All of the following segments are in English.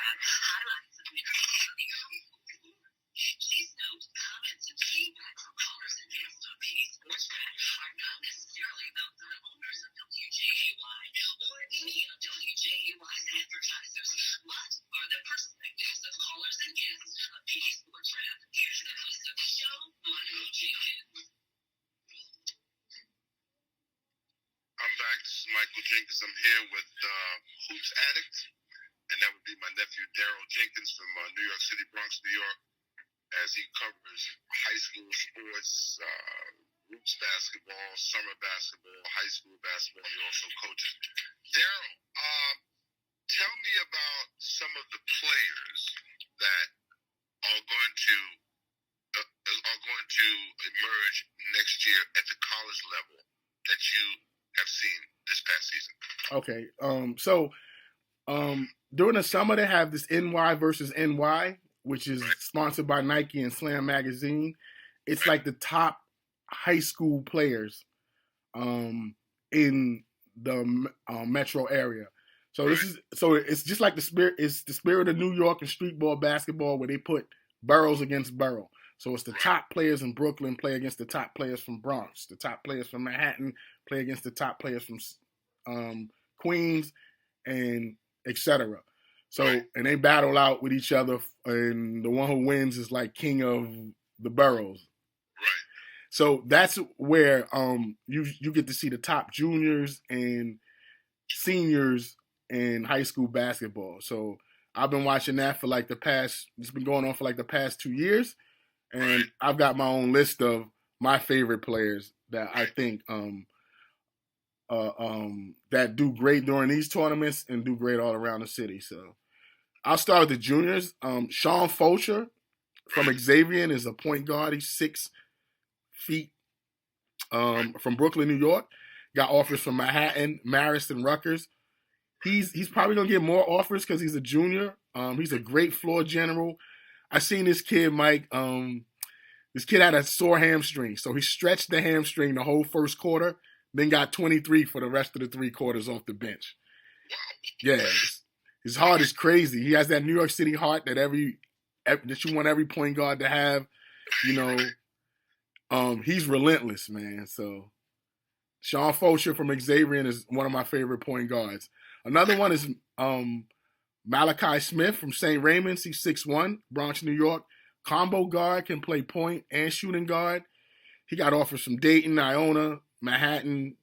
highlights of Please note, comments and feedback from callers and guests on PeeDee Sportswrap are not necessarily those of the owners of WJAY or any of WJAY's advertisers, but are the perspectives of callers and guests of PeeDee Sportswrap. Here's the host of the show, Michael Jenkins. I'm back. This is Michael Jenkins. I'm here with Hoopaddicts, and that would be my nephew Daryl Jenkins from New York City, Bronx, New York, as he covers high school sports, roots basketball, summer basketball, high school basketball, and he also coaches. Daryl, tell me about some of the players that are going to emerge next year at the college level that you have seen this past season. Okay. During the summer they have this NY versus NY, which is sponsored by Nike and Slam Magazine. It's like the top high school players in the metro area. So it's just like the spirit of New York and street ball basketball, where they put boroughs against borough. So it's the top players in Brooklyn play against the top players from Bronx. The top players from Manhattan play against the top players from Queens, and etc. So, and they battle out with each other, and the one who wins is like king of the boroughs. Right. So that's where you get to see the top juniors and seniors in high school basketball. So I've been watching that for it's been going on for like the past 2 years. And I've got my own list of my favorite players that I think that do great during these tournaments and do great all around the city. So I'll start with the juniors. Sean Fulcher from Xavier is a point guard. He's 6 feet from Brooklyn, New York. Got offers from Manhattan, Marist, and Rutgers. He's probably going to get more offers because he's a junior. He's a great floor general. I seen this kid, Mike. This kid had a sore hamstring, so he stretched the hamstring the whole first quarter, then got 23 for the rest of the 3 quarters off the bench. Yeah, his heart is crazy. He has that New York City heart that you want every point guard to have. You know, he's relentless, man. So Sean Fulcher from Xavier is one of my favorite point guards. Another one is Malachi Smith from St. Raymond's. He's 6'1", Bronx, New York. Combo guard, can play point and shooting guard. He got offers from Dayton, Iona, Manhattan,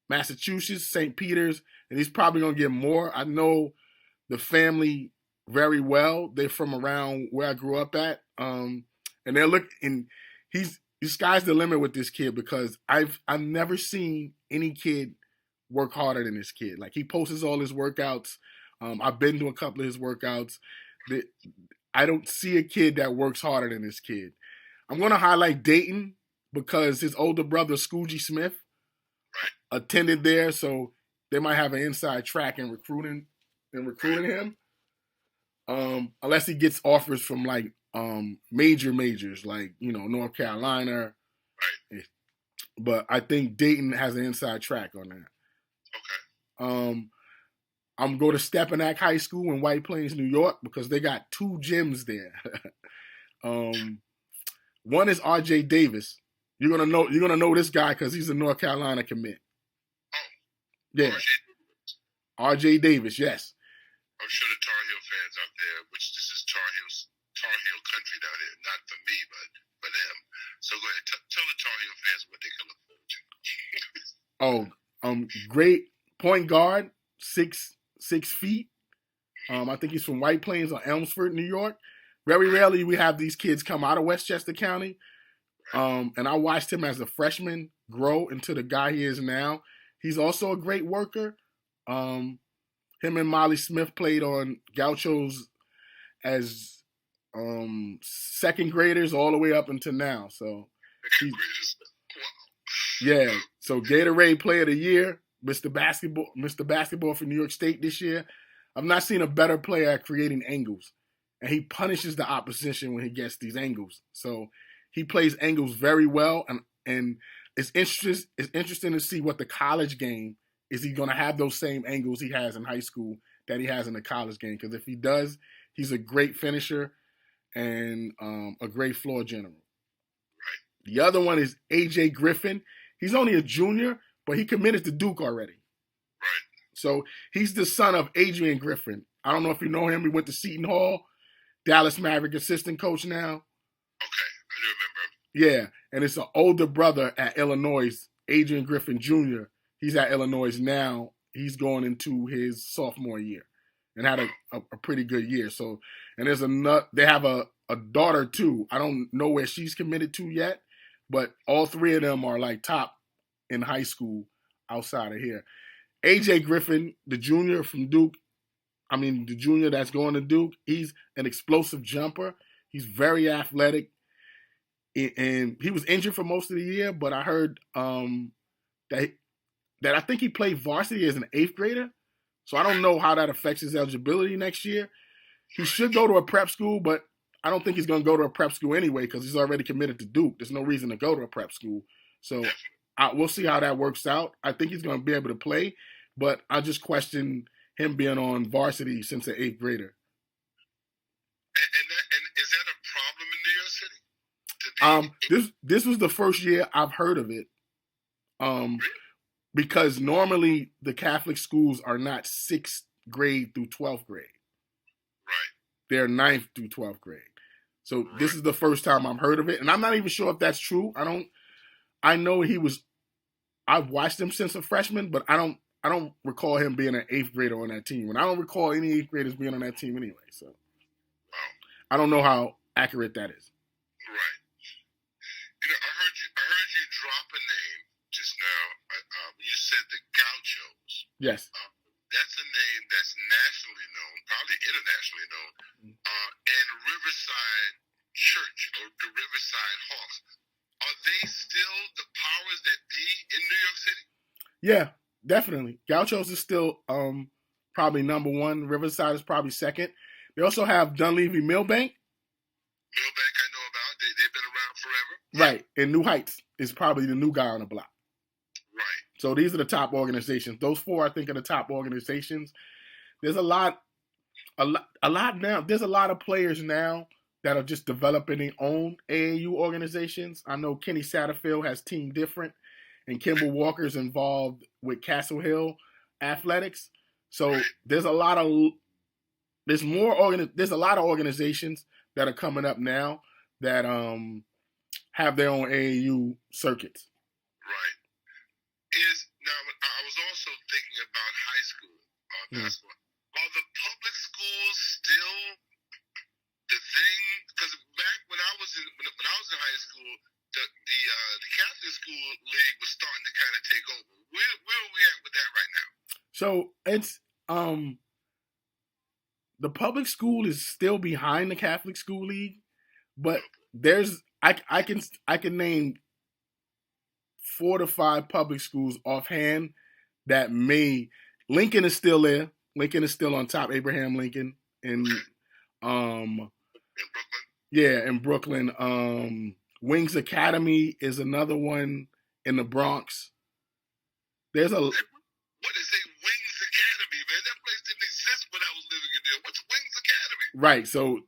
Massachusetts, St. Peter's, and he's probably going to get more. I know the family very well. They're from around where I grew up at. And they're looking, the sky's the limit with this kid, because I've never seen any kid work harder than this kid. Like, he posts all his workouts. I've been to a couple of his workouts. I don't see a kid that works harder than this kid. I'm going to highlight Dayton because his older brother, Scoogie Smith, attended there, so they might have an inside track in recruiting him. Unless he gets offers from like majors, like, you know, North Carolina. But I think Dayton has an inside track on that. Okay. I'm going to Stepinac High School in White Plains, New York, because they got 2 gyms there. One is R.J. Davis. You're gonna know this guy because he's a North Carolina commit. Yeah. R.J. Davis, yes. I'm sure the Tar Heel fans out there, which this is Tar Heel country down here, not for me, but them. So go ahead, tell the Tar Heel fans what they can look forward to. Great point guard, 6 feet. I think he's from White Plains or Elmsford, New York. Very rarely we have these kids come out of Westchester County. And I watched him as a freshman grow into the guy he is now. He's also a great worker. Him and Molly Smith played on Gauchos as second graders all the way up until now. So, yeah. So Gatorade Player of the Year, Mr. Basketball for New York State this year. I've not seen a better player at creating angles, and he punishes the opposition when he gets these angles. So he plays angles very well, and it's interesting to see what the college game is. He going to have those same angles he has in high school that he has in the college game? Because if he does, He's a great finisher and a great floor general. Right. The other one is AJ Griffin. He's only a junior, but he committed to Duke already. Right. So he's the son of Adrian Griffin. I don't know if you know him. He went to Seton Hall, Dallas Maverick assistant coach now. Okay, I do remember him. Yeah, and it's an older brother at Illinois, Adrian Griffin Jr. He's at Illinois now. He's going into his sophomore year and had a pretty good year. So, and they have a daughter too. I don't know where she's committed to yet, but all three of them are like top in high school outside of here. AJ Griffin, the junior from Duke, the junior that's going to Duke, he's an explosive jumper. He's very athletic. And he was injured for most of the year, but I heard that I think he played varsity as an 8th grader. So I don't know how that affects his eligibility next year. He should go to a prep school, but I don't think he's going to go to a prep school anyway because he's already committed to Duke. There's no reason to go to a prep school. So we'll see how that works out. I think he's going to be able to play, but I just question him being on varsity since an 8th grader. And is that a problem in New York City? This was the first year I've heard of it. Because normally the Catholic schools are not 6th grade through 12th grade. Right. They're 9th through 12th grade. So this is the first time I've heard of it. And I'm not even sure if that's true. I know I've watched him since a freshman, but I don't recall him being an 8th grader on that team. And I don't recall any 8th graders being on that team anyway. So I don't know how accurate that is. Right. I heard you drop a name just now. You said the Gauchos. Yes. That's a name that's nationally known, probably internationally known, in Riverside Church or the Riverside Hawks. Are they still the powers that be in New York City? Yeah, definitely. Gauchos is still probably number one. Riverside is probably second. They also have Dunleavy Millbank. Millbank I know about. They've been around forever. Right. And New Heights is probably the new guy on the block. Right. So these are the top organizations. Those four, I think, are the top organizations. There's a lot now. There's a lot of players now that are just developing their own AAU organizations. I know Kenny Satterfield has Team Different, and Kimball Walker's involved with Castle Hill Athletics. So there's a lot of organizations that are coming up now that have their own AAU circuits. Right. I was also thinking about high school basketball. Are the public schools still the thing? Because back when I was in high school, the Catholic school league was starting to kind of take over. Where are we at with that right now? So it's the public school is still behind the Catholic school league, but there's I can name 4 to 5 public schools offhand that Lincoln is still there. Lincoln is still on top. Abraham Lincoln in Brooklyn. Yeah, in Brooklyn. Wings Academy is another one in the Bronx. There's a What is a Wings Academy, man? That place didn't exist when I was living in there. What's Wings Academy? Right. So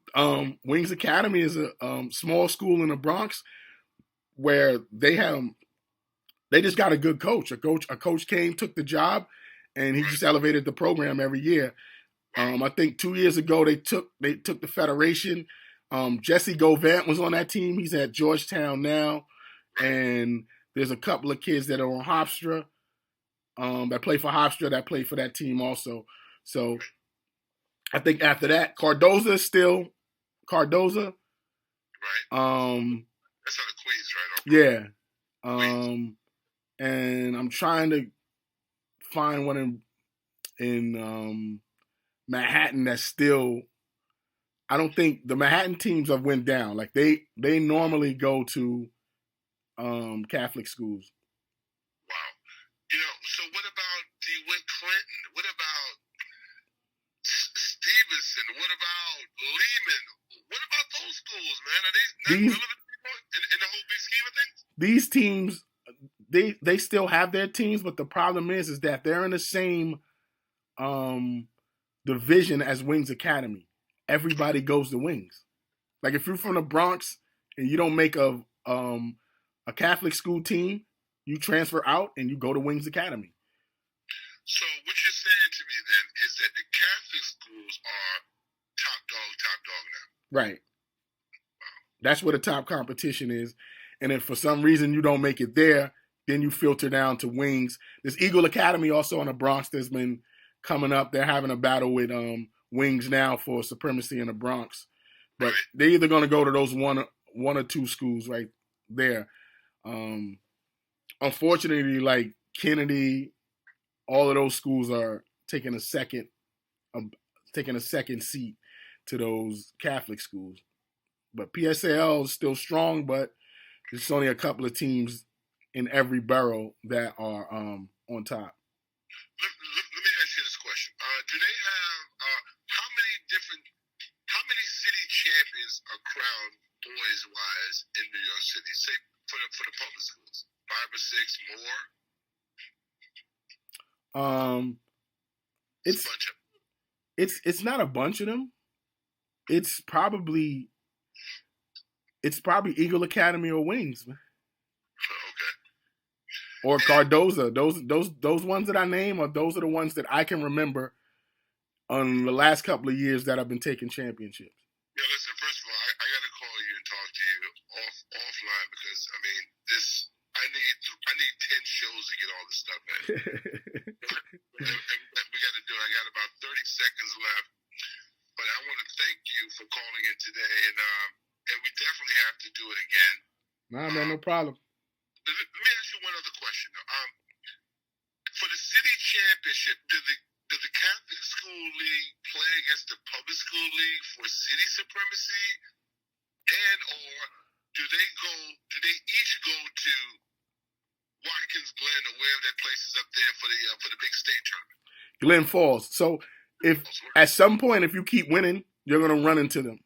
Wings Academy is a small school in the Bronx where they just got a good coach. A coach came, took the job, and he just elevated the program every year. I think 2 years ago they took the federation. Jesse Govant was on that team. He's at Georgetown now, and there's a couple of kids that are on Hofstra that play for Hofstra that play for that team also. So I think after that, Cardoza is still Cardoza. Right. That's out of Queens, right? Yeah. And I'm trying to find one in Manhattan that's still. I don't think the Manhattan teams have went down. Like they normally go to Catholic schools. Wow. So what about DeWitt Clinton? What about Stevenson? What about Lehman? What about those schools, man? Are they not relevant in the whole big scheme of things? These teams, they still have their teams, but the problem is that they're in the same division as Wings Academy. everybody goes to Wings. Like if you're from the Bronx and you don't make a Catholic school team, you transfer out and you go to Wings Academy. So what you're saying to me then is that the Catholic schools are top dog now. Right. That's where the top competition is. And if for some reason you don't make it there, then you filter down to Wings. There's Eagle Academy also in the Bronx that's been coming up. They're having a battle with Wings now for supremacy in the Bronx. But they're either going to go to those one or two schools right there. Unfortunately, like Kennedy, all of those schools are taking a second seat to those Catholic schools. But PSAL is still strong, but there's only a couple of teams in every borough that are on top. Let me ask you this question: do they have how many city champions are crowned boys wise in New York City? Say for the public schools, 5 or 6 more. It's not a bunch of them. It's probably Eagle Academy or Wings. Okay. Or Cardoza. Those ones that I name are those are the ones that I can remember on the last couple of years that I've been taking championships. Yeah, listen, first of all, I got to call you and talk to you offline because I mean I need 10 shows to get all this stuff in. We got to do it. I got about 30 seconds left. But I want to thank you for calling in today, and we definitely have to do it again. Nah, man, no problem. Let me ask you one other question. For the city championship, did the Catholic School League play against the Public School League for city supremacy, and or do they each go to Watkins Glen or wherever that place is up there for the big state tournament? Glen Falls. So if at some point, if you keep winning, you're going to run into them.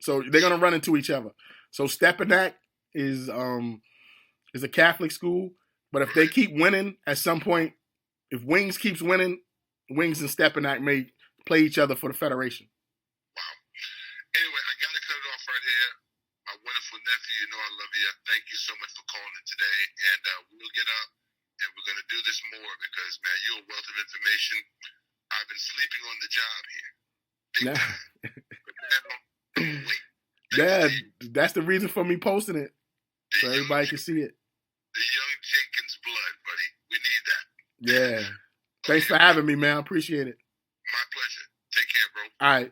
So they're going to run into each other. So Stepinac is a Catholic school, but if they keep winning, at some point, if Wings keeps winning, Wings and Stepinac may play each other for the Federation. Wow. Anyway, I got to cut it off right here. My wonderful nephew, you know I love you. Thank you so much for calling in today, and we'll get up and we're going to do this more because, man, you're a wealth of information. I've been sleeping on the job here. Big time. But now, wait. Yeah, that's the reason for me posting it. So everybody can see it. The young Jenkins blood, buddy. We need that. Yeah. Thanks for having me, man. I appreciate it. My pleasure. Take care, bro. All right.